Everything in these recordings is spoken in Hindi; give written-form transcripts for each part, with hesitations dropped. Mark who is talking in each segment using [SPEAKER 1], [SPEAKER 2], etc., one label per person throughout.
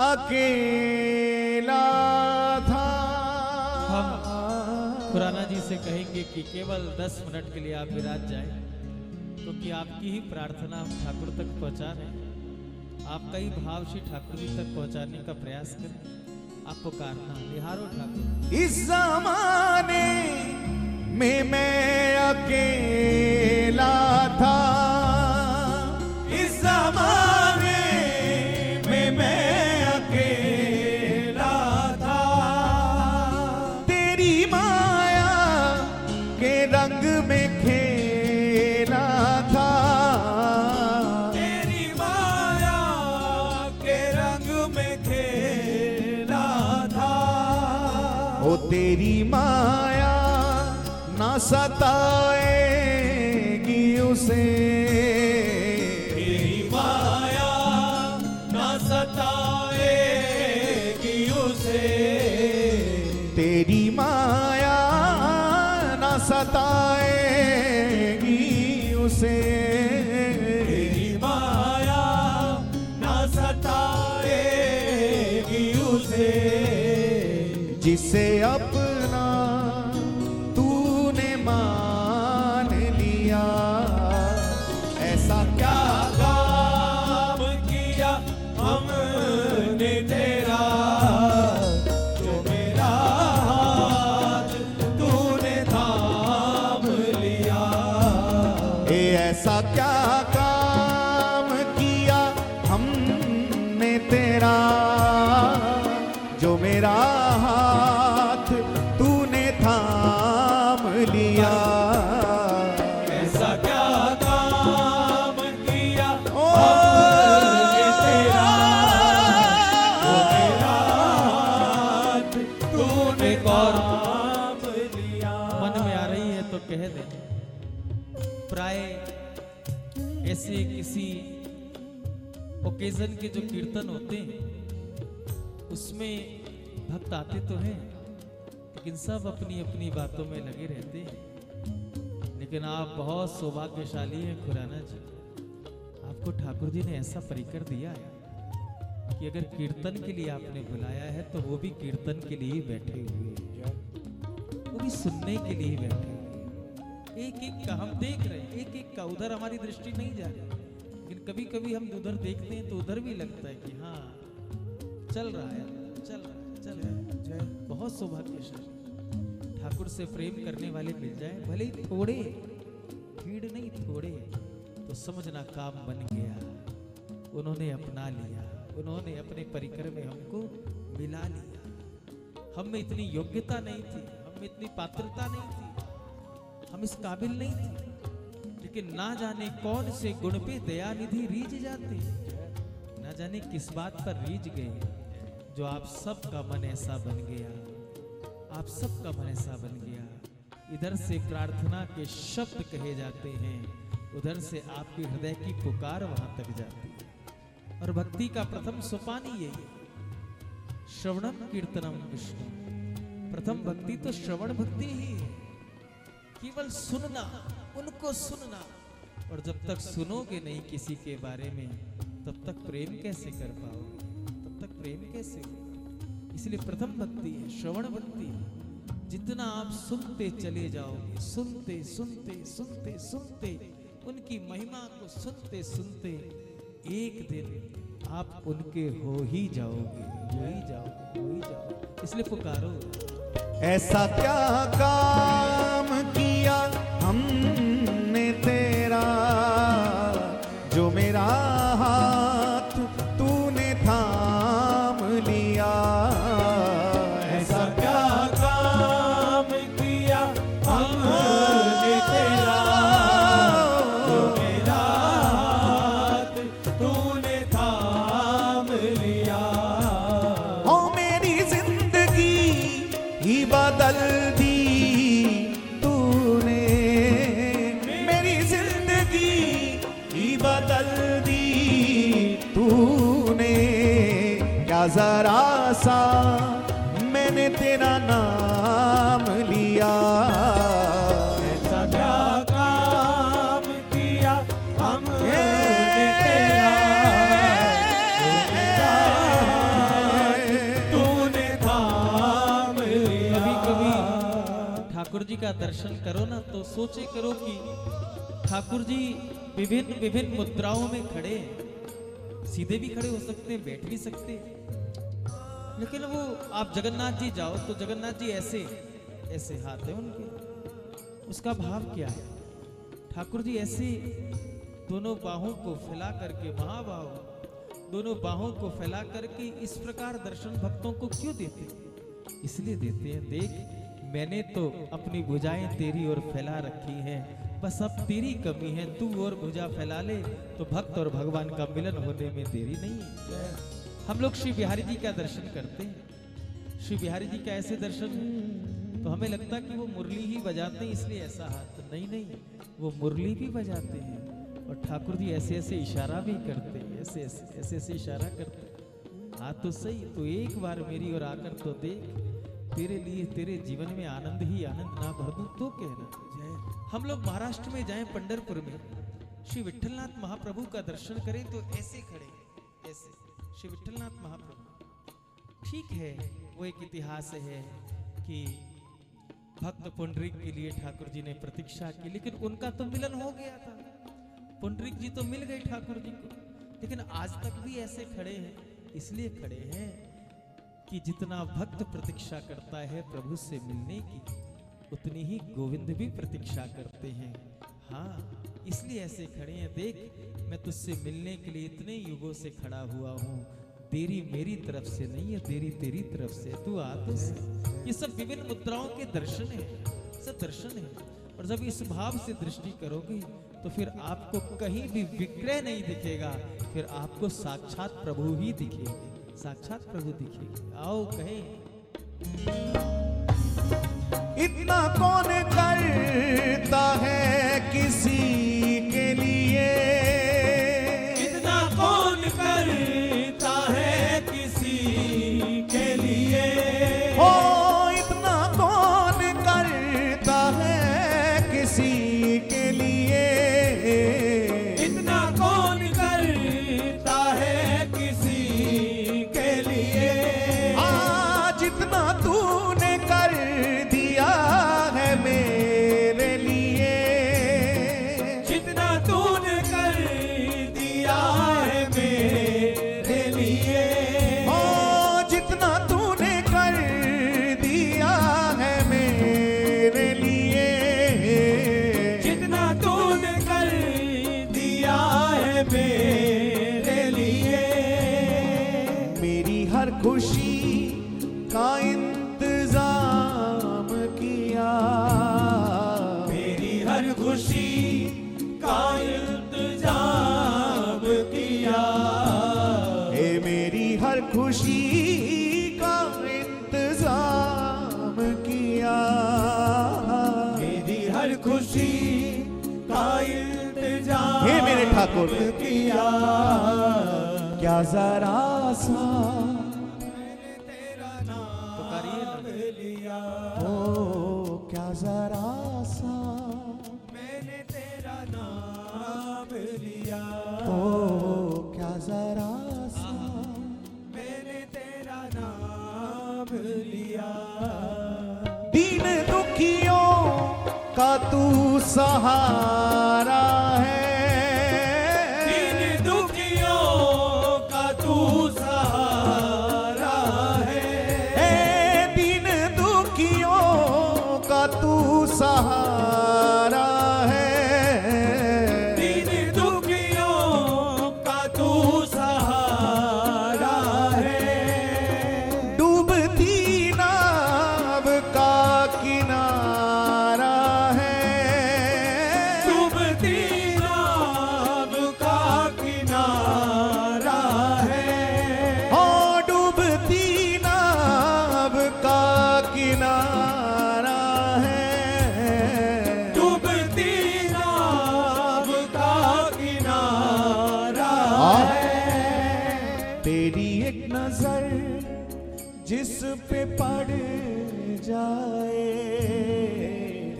[SPEAKER 1] अकेला था।
[SPEAKER 2] हम खुराना जी से कहेंगे कि केवल 10 मिनट के लिए आप विराज जाएं, क्योंकि आपकी ही प्रार्थना हम ठाकुर तक पहुंचा रहे हैं। आपका ही भाव श्री ठाकुर जी तक पहुंचाने का प्रयास करें। आप पुकारना, निहारो ठाकुर।
[SPEAKER 1] इस जमाने में मैं अकेला था, इस जमाने में मैं अकेला था। तेरी माया के रंग में खेला था,
[SPEAKER 3] तेरी माया के रंग में खेला था।
[SPEAKER 1] ओ तेरी माया ना सताएगी उसे,
[SPEAKER 3] तेरी माया ना सताएगी उसे,
[SPEAKER 1] तेरी माया ना सताएगी उसे,
[SPEAKER 3] तेरी माया ना सताएगी उसे।
[SPEAKER 1] जिसे अपना तूने मान लिया, ऐसा क्या
[SPEAKER 3] काम किया हमने तेरा, जो मेरा हाथ तूने थाम लिया।
[SPEAKER 1] ऐसा क्या काम किया हमने तेरा, जो मेरा हाथ तूने थाम लिया।
[SPEAKER 3] ऐसा क्या काम किया
[SPEAKER 1] ओ
[SPEAKER 3] हमने तेरा, जो मेरा हाथ तूने थाम लिया।
[SPEAKER 2] मन में आ रही है तो कह दे। प्राय ऐसे किसी ओकेजन के जो कीर्तन होते हैं उसमें भक्त आते तो हैं, लेकिन सब अपनी अपनी बातों में लगे रहते हैं। लेकिन आप बहुत सौभाग्यशाली हैं खुराना जी, आपको ठाकुर जी ने ऐसा परिकर दिया है कि अगर कीर्तन के लिए आपने बुलाया है तो वो भी कीर्तन के लिए ही बैठे हुए हैं, वो भी सुनने के लिए ही बैठे हुए हैं। एक एक का हम देख रहे हैं, एक एक का, उधर हमारी दृष्टि नहीं जा रही, लेकिन कभी कभी हम उधर देखते हैं तो उधर भी लगता है कि हाँ चल रहा है, चल रहा है, चल रहा है। बहुत सौभाग्यशाली, ठाकुर से प्रेम करने वाले मिल जाए, भले ही थोड़े, भीड़ नहीं थोड़े, तो समझना काम बन गया। उन्होंने अपना लिया, उन्होंने अपने परिकर में हमको मिला लिया। हम में इतनी योग्यता नहीं थी, हम में इतनी पात्रता नहीं थी, हम इस काबिल नहीं थे, लेकिन ना जाने कौन से गुण पे दया निधि रीझ जाते, ना जाने किस बात पर रीझ गए, जो आप सबका मन ऐसा बन गया, आप सबका मन ऐसा बन गया। इधर से प्रार्थना के शब्द कहे जाते हैं, उधर से आपके हृदय की पुकार वहां तक जाती है। और भक्ति का प्रथम सोपान ही यही है, श्रवणम कीर्तनम विष्णु। प्रथम भक्ति तो श्रवण भक्ति ही है, केवल सुनना, उनको सुनना। और जब तक सुनोगे नहीं किसी के बारे में, तब तक प्रेम कैसे कर पाओगे, तब तक प्रेम कैसे होगा। इसलिए प्रथम भक्ति है श्रवण भक्ति। जितना आप सुनते चले जाओगे, सुनते सुनते सुनते सुनते, उनकी महिमा को सुनते सुनते, एक दिन आप उनके हो ही जाओगे, हो ही जाओगे, हो ही जाओगे। इसलिए पुकारो।
[SPEAKER 1] ऐसा क्या काम किया हमने तेरा, जो मेरा हाथ तूने थाम लिया।
[SPEAKER 3] ऐसा क्या काम किया हमने तेरा, जो मेरा हाथ तूने थाम लिया।
[SPEAKER 1] ओ मेरी जिंदगी ही बदल दी तूने, मेरी जिंदगी ही बदल दी तूने। क्या जरा सा मैंने तेरा नाम लिया।
[SPEAKER 3] ऐसा क्या काम किया हमने तेरा, जो मेरा
[SPEAKER 2] का दर्शन करो ना तो सोचे करो कि ठाकुर जी विभिन्न विभिन्न मुद्राओं में खड़े हैं। सीधे भी खड़े हो सकते हैं, बैठ भी सकते हैं, लेकिन वो आप जगन्नाथ जी जाओ तो जगन्नाथ जी ऐसे ऐसे हाथ है उनके। उसका भाव क्या है? ठाकुर जी ऐसे दोनों बाहों को फैला करके, महाभाव दोनों बाहों को फैला करके इस प्रकार दर्शन भक्तों को क्यों देते हैं? इसलिए देते हैं, देख मैंने तो अपनी भुजाएं तेरी ओर फैला रखी हैं, बस अब तेरी कमी है, तू और भुजा फैला ले तो भक्त और भगवान का मिलन होने में देरी नहीं है। हम लोग श्री बिहारी जी का दर्शन करते हैं। श्री बिहारी जी का ऐसे दर्शन तो हमें लगता कि वो मुरली ही बजाते हैं इसलिए ऐसा हाथ, नहीं, वो मुरली भी बजाते हैं और ठाकुर जी ऐसे ऐसे इशारा भी करते हैं, ऐसे ऐसे इशारा करते हैं। हाँ तो सही, तो एक बार मेरी ओर आकर तो देख, तेरे लिए तेरे जीवन में आनंद ही आनंद ना भर दूं तो कहना। हम लोग महाराष्ट्र में जाएं, पंढरपुर में श्री विठलनाथ महाप्रभु का दर्शन करें तो ऐसे खड़े, ऐसे श्री विठलनाथ महाप्रभु। ठीक है, वो एक इतिहास है कि भक्त पुंडरीक के लिए ठाकुर जी ने प्रतीक्षा की, लेकिन उनका तो मिलन हो गया था। पुंडरीक जी तो मिल गए ठाकुर जी को, लेकिन आज तक भी ऐसे खड़े हैं। इसलिए खड़े हैं कि जितना भक्त प्रतीक्षा करता है प्रभु से मिलने की, उतनी ही गोविंद भी प्रतीक्षा करते हैं। हाँ, इसलिए ऐसे खड़े हैं। देख मैं तुझसे मिलने के लिए इतने युगों से खड़ा हुआ हूँ, देरी मेरी तरफ से नहीं है, देरी तेरी तरफ से, तू आ तो सही। ये सब विभिन्न मुद्राओं के दर्शन है, सब दर्शन है। और जब इस भाव से दृष्टि करोगे तो फिर आपको कहीं भी विक्रय नहीं दिखेगा, फिर आपको साक्षात प्रभु ही दिखेंगे, साक्षात प्रभु दिखेंगे। आओ कहें,
[SPEAKER 1] इतना कौन करता है किसी के लिए,
[SPEAKER 3] इतना कौन करता है किसी के लिए,
[SPEAKER 1] ओ इतना कौन करता है किसी के लिए,
[SPEAKER 3] इतना कौन करता है किसी के लिए।
[SPEAKER 1] आज इतना तूने कर दिया है मेरे लिए,
[SPEAKER 3] जितना तूने कर दिया है मेरे लिए,
[SPEAKER 1] ओ जितना तूने कर दिया है मेरे लिए,
[SPEAKER 3] जितना तूने कर दिया है मेरे लिए।
[SPEAKER 1] मेरी हर खुशी का इंतजाम किया,
[SPEAKER 3] मेरी हर खुशी का इंतजाम किया,
[SPEAKER 1] हे मेरी हर खुशी का इंतजाम किया,
[SPEAKER 3] मेरी हर खुशी का इंतजाम
[SPEAKER 1] हे मेरे ठाकुर
[SPEAKER 3] किया।
[SPEAKER 1] क्या जरा सा
[SPEAKER 3] मैंने तेरा
[SPEAKER 2] पुकारिए
[SPEAKER 3] नाम
[SPEAKER 2] ना।
[SPEAKER 3] लिया,
[SPEAKER 1] ओ क्या जरा सा,
[SPEAKER 3] मैंने तेरा नाम लिया,
[SPEAKER 1] ओ क्या जरा सा,
[SPEAKER 3] मैंने तेरा नाम लिया।
[SPEAKER 1] दीन दुखियों का तू सहारा है,
[SPEAKER 3] दीन दुखियों का तू सहारा है,
[SPEAKER 1] ए दीन दुखियों का तू सहारा है,
[SPEAKER 3] दीन दुखियों का तू सहारा है।
[SPEAKER 1] डूबती नाव का किनारा है,
[SPEAKER 3] डूबती नाव का किनारा है,
[SPEAKER 1] ओ डूबती नाव का किनारा है,
[SPEAKER 3] डूबती नाव का किनारा है।
[SPEAKER 1] तेरी एक नजर जिस पे पड़ जाए,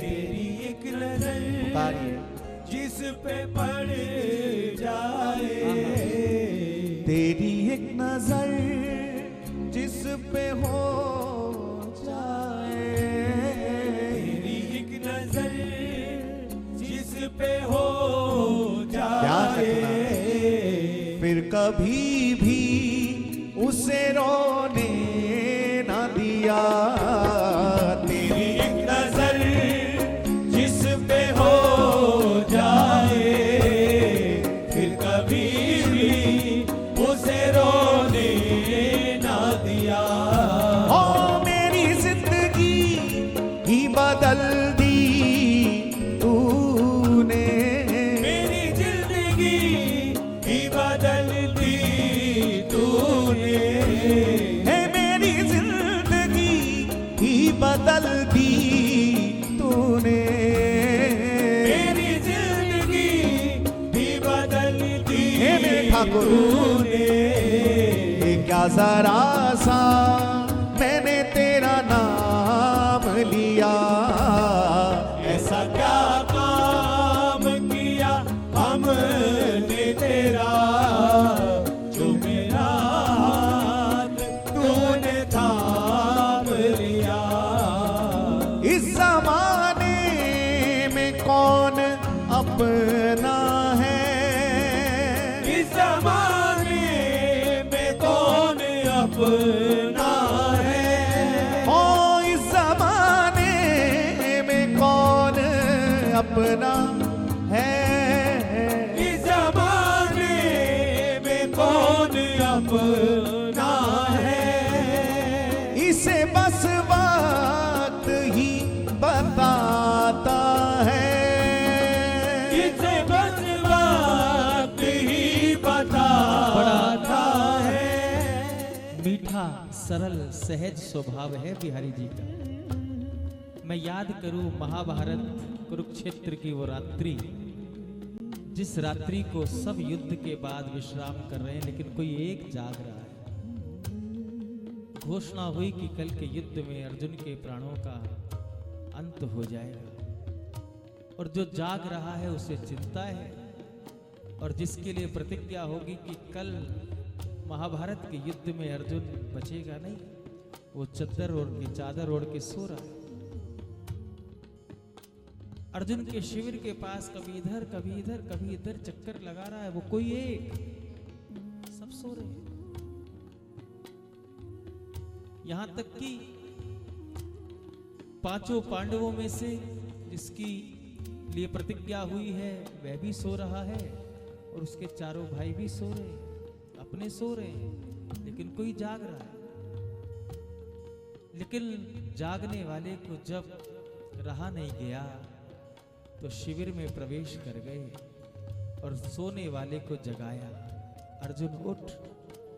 [SPEAKER 3] तेरी एक नजर
[SPEAKER 1] पुकारिए,
[SPEAKER 3] जिस पे पड़ जाए,
[SPEAKER 1] तेरी एक नजर जिस पे हो जाए,
[SPEAKER 3] तेरी एक
[SPEAKER 1] रखना। फिर कभी भी उसे रोने ना दिया। तेरी
[SPEAKER 3] एक नजर जिस पे हो जाए, फिर कभी भी उसे रोने ना दिया।
[SPEAKER 1] ओ मेरी जिंदगी ही बदल दी तूने।
[SPEAKER 3] मेरी जिंदगी ही बदल दी तूने।
[SPEAKER 1] है मेरी जिंदगी ही बदल दी तूने।
[SPEAKER 3] मेरी जिंदगी भी बदल दी
[SPEAKER 1] हे मेरे ठाकुर,
[SPEAKER 3] तूने।
[SPEAKER 1] ये क्या जरा सा मैंने तेरा नाम लिया।
[SPEAKER 3] ऐसा क्या काम किया हमने तेरा, जो मेरा हाथ तूने थाम लिया।
[SPEAKER 1] इस जमाने में कौन अपना है।
[SPEAKER 3] इस जमाने में कौन अपना है।
[SPEAKER 1] ओ इस जमाने में कौन अपना है।
[SPEAKER 3] इस जमाने में कौन अपना है।
[SPEAKER 1] इसे बस बात ही बताता है।
[SPEAKER 3] इसे बस बात ही बताता है।
[SPEAKER 2] मीठा सरल सहज स्वभाव है बिहारी जी का। मैं याद करूं महाभारत कुरुक्षेत्र की वो रात्रि, जिस रात्रि को सब युद्ध के बाद विश्राम कर रहे हैं, लेकिन कोई एक जाग रहा है। घोषणा हुई कि कल के युद्ध में अर्जुन के प्राणों का अंत हो जाएगा, और जो जाग रहा है उसे चिंता है, और जिसके लिए प्रतिज्ञा होगी कि कल महाभारत के युद्ध में अर्जुन बचेगा नहीं, वो चादर ओढ़ के सो रहा है। अर्जुन के शिविर के पास कभी इधर कभी इधर कभी इधर चक्कर लगा रहा है वो कोई एक, सब सो रहे हैं। यहां तक कि पांचों पांडवों में से जिसकी लिए प्रतिज्ञा हुई है वह भी सो रहा है, और उसके चारों भाई भी सो रहे हैं, अपने सो रहे हैं, लेकिन कोई जाग रहा है। लेकिन जागने वाले को जब रहा नहीं गया तो शिविर में प्रवेश कर गए और सोने वाले को जगाया। अर्जुन उठ,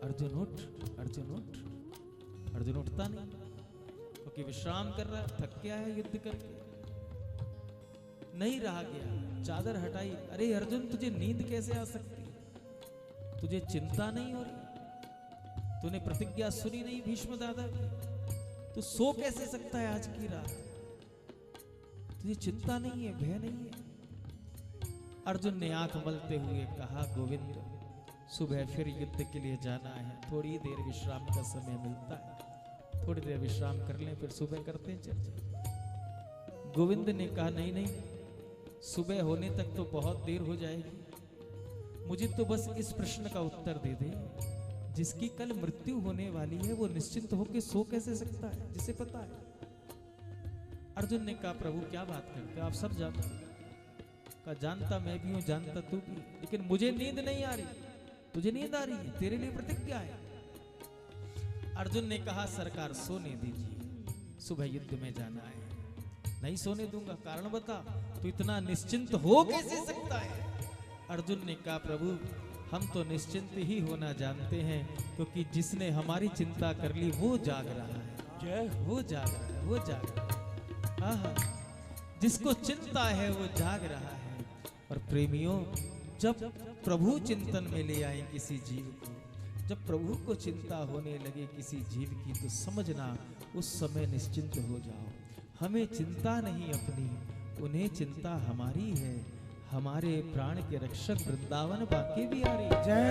[SPEAKER 2] अर्जुन उठ, अर्जुन उठ। अर्जुन उठता नहीं क्योंकि विश्राम कर रहा है, थक गया है युद्ध करके, नहीं रहा गया। चादर हटाई, अरे अर्जुन तुझे नींद कैसे आ सकती, तुझे चिंता नहीं हो रही, तूने प्रतिज्ञा सुनी नहीं भीष्म दादा की, तू सो कैसे सकता है आज की रात, तुझे चिंता नहीं है, भय नहीं है। अर्जुन ने आंख मलते हुए कहा, गोविंद सुबह फिर युद्ध के लिए जाना है, थोड़ी देर विश्राम का समय मिलता है, थोड़ी देर विश्राम कर लें फिर सुबह करते हैं चर्चा। गोविंद ने कहा, नहीं नहीं, सुबह होने तक तो बहुत देर हो जाएगी, मुझे तो बस इस प्रश्न का उत्तर दे दे, जिसकी कल मृत्यु होने वाली है वो निश्चिंत होकर सो कैसे सकता है, जिसे पता है। अर्जुन ने कहा, प्रभु क्या बात करते हो, आप सब जानते हो। कहा, जानता मैं भी हूं, जानता तू भी, लेकिन मुझे नींद नहीं आ रही, तुझे नींद आ रही है, तेरे लिए प्रतिज्ञा है। अर्जुन ने कहा, सरकार सोने दीजिए, सुबह युद्ध में जाना है। नहीं सोने दूंगा, कारण बता, तू इतना निश्चिंत हो कैसे सकता है। अर्जुन ने कहा, प्रभु हम तो निश्चिंत ही होना जानते हैं, क्योंकि जिसने हमारी चिंता कर ली वो जाग रहा है, वो जाग रहा है, वो जाग रहा है। हाँ, जिसको चिंता है वो जाग रहा है। और प्रेमियों, जब प्रभु चिंतन में ले आए किसी जीव को, जब प्रभु को चिंता होने लगे किसी जीव की, तो समझना उस समय निश्चिंत हो जाओ। हमें चिंता नहीं अपनी, उन्हें चिंता हमारी है। हमारे प्राण के रक्षक वृंदावन बांके बिहारी जय।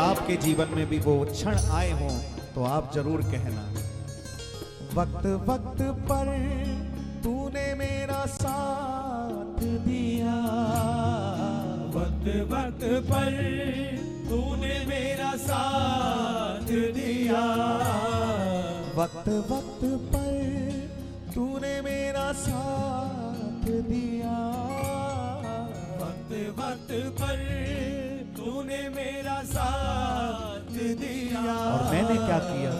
[SPEAKER 1] आपके जीवन में भी वो क्षण आए हों तो आप जरूर कहना, वक्त वक्त पर तूने मेरा साथ दिया,
[SPEAKER 3] वक्त वक्त पर तूने मेरा साथ दिया,
[SPEAKER 1] वक्त वक्त पर तूने मेरा साथ दिया,
[SPEAKER 3] वक्त वक्त पर तूने मेरा साथ दिया।
[SPEAKER 1] और मैंने क्या किया,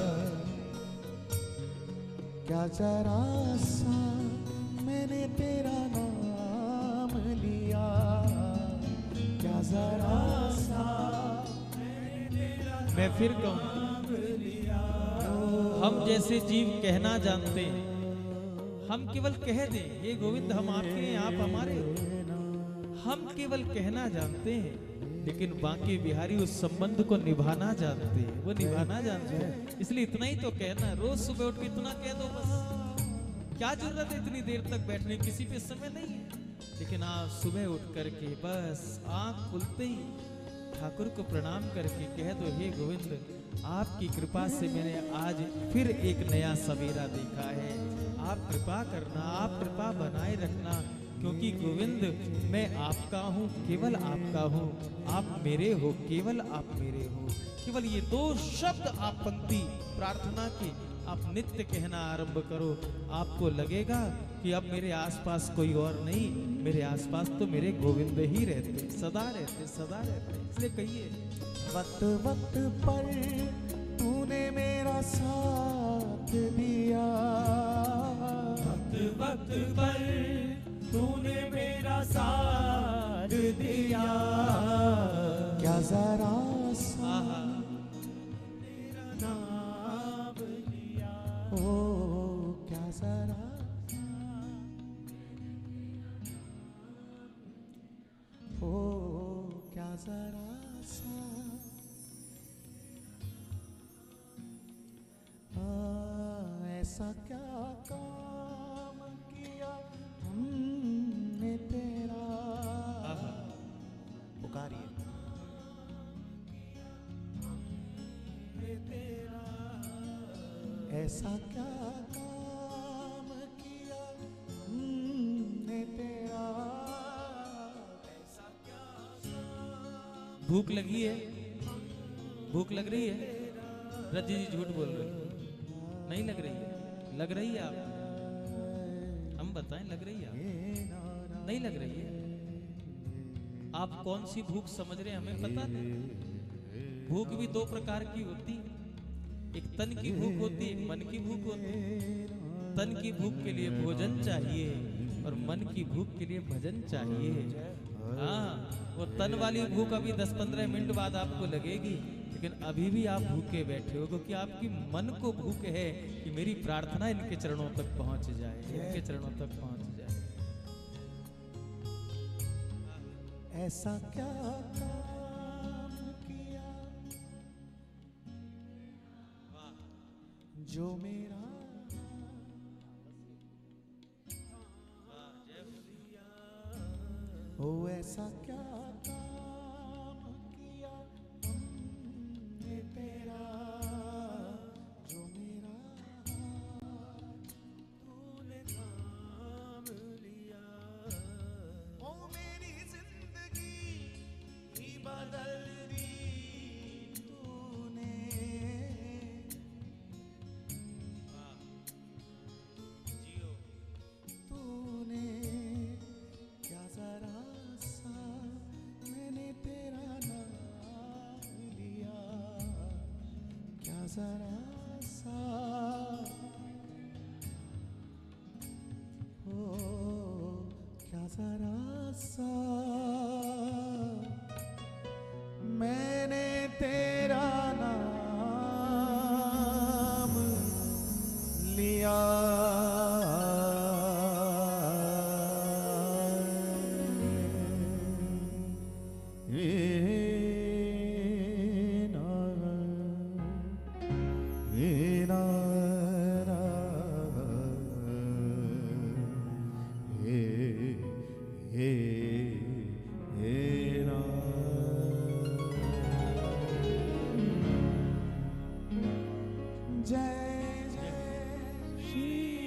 [SPEAKER 1] क्या जरा सा मैंने तेरा नाम लिया, क्या जरा सा
[SPEAKER 2] मैं फिर कहूं, हम जैसे जीव कहना जानते हैं, हम केवल कह दें ये गोविंद हम आपके हैं आप हमारे हो, हम केवल कहना जानते हैं, लेकिन बांके बिहारी उस संबंध को निभाना जानते हैं, वो निभाना जानते हैं। इसलिए इतना ही तो कहना, रोज सुबह उठ के इतना कह दो बस, क्या जरूरत है इतनी देर तक बैठने, किसी पे समय नहीं है। लेकिन आप सुबह उठ करके बस आंख खुलते ही ठाकुर को प्रणाम करके कह दो, हे गोविंद आपकी कृपा से मैंने आज फिर एक नया सवेरा देखा है, आप कृपा करना, आप कृपा बनाए रखना, क्योंकि गोविंद मैं आपका हूँ, केवल आपका हूँ, आप मेरे हो, केवल आप मेरे हो। केवल ये दो शब्द आप पंक्ति प्रार्थना की आप नित्य कहना आरंभ करो, आपको लगेगा कि अब मेरे आसपास कोई और नहीं, मेरे आसपास तो मेरे गोविंद ही रहते, सदा रहते, सदा रहते। इसलिए कहिए,
[SPEAKER 1] वक्त वक्त पर तूने मेरा साथ दिया,
[SPEAKER 3] वक्त वक्त पर तूने मेरा साथ दिया,
[SPEAKER 1] क्या जरा सा
[SPEAKER 2] आहा,
[SPEAKER 3] नाम लिया,
[SPEAKER 1] ओ क्या जरा ओ क्या जरा सा ऐसा क्या काम किया हमने तेरा,
[SPEAKER 2] आहा,
[SPEAKER 1] पुकारिए, ऐसा क्या काम किया हमने तेरा, ऐसा क्या
[SPEAKER 2] भूख लगी है, भूख लग रही है, रजी जी झूठ बोल रहे हैं, नहीं लग रही है, लग रही है आप, हम बताएं लग रही है आप, नहीं लग रही है, आप कौन सी भूख समझ रहे हैं हमें पता नहीं। भूख भी दो प्रकार की होती, एक तन की भूख होती, एक मन की भूख होती। तन की भूख के लिए भोजन चाहिए और मन की भूख के लिए भजन चाहिए। हाँ, वो तन वाली भूख अभी 10-15 मिनट बाद आपको लगेगी, लेकिन अभी भी आप भूखे बैठे हो, क्योंकि आपकी मन को भूख है कि मेरी प्रार्थना इनके चरणों तक पहुंच जाए, इनके चरणों तक पहुंच जाए।
[SPEAKER 1] ऐसा क्या काम किया जो मेरा ओ ऐसा क्या काम किया हमने तेरा जो मेरा तूने थाम लिया, ओ मेरी जिंदगी ही बदल दी तूने, तूने क्या जरा सा मैंने तेरा नाम लिया, क्या जरा सा ओ क्या जरा सा मैंने तेरा नाम लिया, हे जय जय
[SPEAKER 3] श्री